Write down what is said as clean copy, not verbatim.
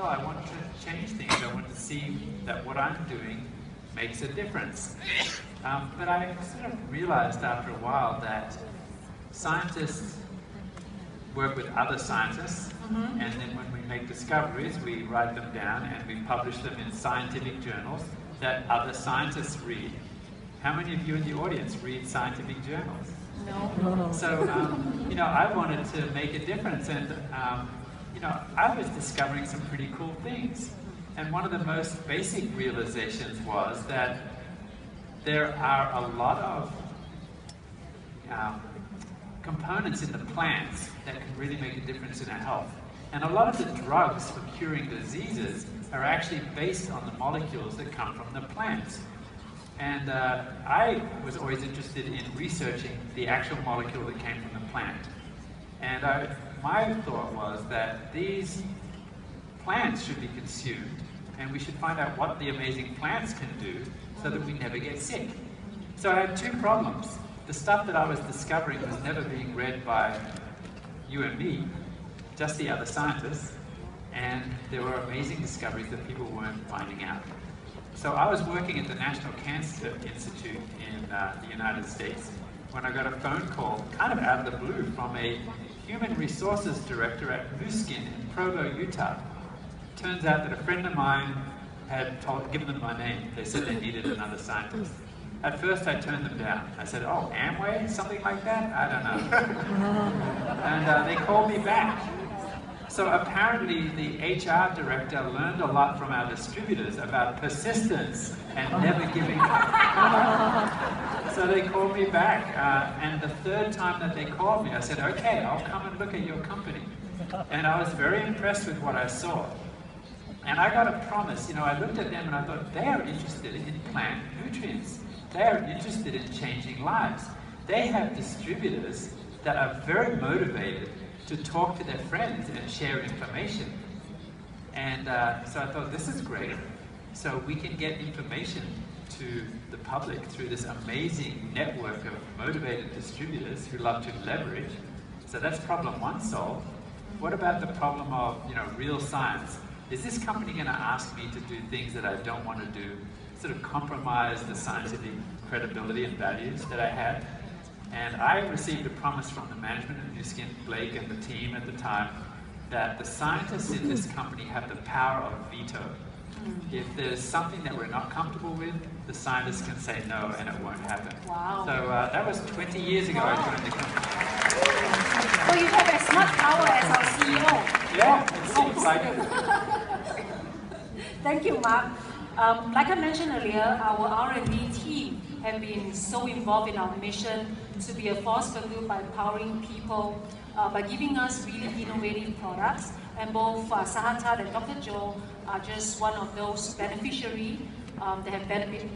I want to change things. I want to see that what I'm doing makes a difference. But I sort of realized after a while that scientists work with other scientists, and then when we make discoveries, we write them down and we publish them in scientific journals that other scientists read. How many of you in the audience read scientific journals? No. So, I wanted to make a difference, and I was discovering some pretty cool things. And one of the most basic realizations was that there are a lot of components in the plants that can really make a difference in our health. And a lot of the drugs for curing diseases are actually based on the molecules that come from the plants. And I was always interested in researching the actual molecule that came from the plant. And my thought was that these plants should be consumed, and we should find out what the amazing plants can do so that we never get sick. So I had two problems. The stuff that I was discovering was never being read by you and me, just the other scientists, and there were amazing discoveries that people weren't finding out. So I was working at the National Cancer Institute in the United States when I got a phone call, kind of out of the blue, from a human resources director at Nuskin in Provo, Utah. Turns out that a friend of mine had given them my name. They said they needed another scientist. At first I turned them down. I said, oh, Amway? Something like that? I don't know. And they called me back. So apparently the HR director learned a lot from our distributors about persistence and never giving up. So they called me back, and the third time that they called me, I said, okay, I'll come and look at your company. And I was very impressed with what I saw. And I got a promise, I looked at them and I thought, they are interested in plant nutrients. They are interested in changing lives. They have distributors that are very motivated to talk to their friends and share information. And so I thought, this is great. So we can get information to the public through this amazing network of motivated distributors who love to leverage. So that's problem one solved. What about the problem of real science? Is this company going to ask me to do things that I don't want to do, sort of compromise the scientific credibility and values that I had? And I received a promise from the management of Nuskin, Blake and the team at the time, that the scientists in this company have the power of veto. If there's something that we're not comfortable with, the scientists can say no and it won't happen. Wow. So that was 20 years ago I joined the company. So you have as much power as our CEO. Yeah, it seems like it. Thank you, Mark. Like I mentioned earlier, our R&D team have been so involved in our mission to be a force for good by empowering people, by giving us really innovative products. And both Sahatat and Dr. Joe are just one of those beneficiaries that have benefited